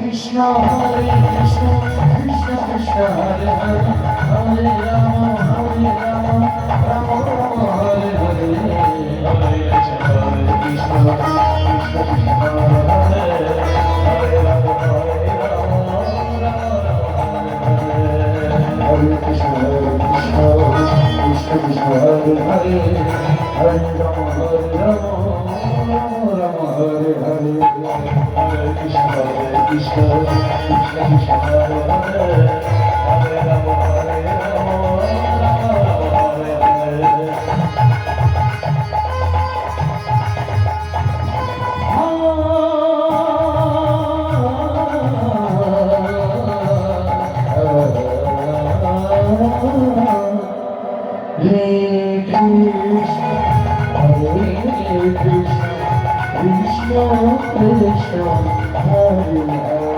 Krishna Hare Krishna Krishna Krishna Hare Hare Hare Rama Rama Rama Hare Hare Hare Krishna Krishna Krishna Hare Hare Hare Rama Hare Krishna Krishna Krishna Hare Hare Hare Rama Rama Hare Hare Hare Krishna Krishna Krishna Hare Hare Hare Rama Rama Hare Hare Hare Krishna, Hare Krishna, Krishna Krishna, Hare Hare.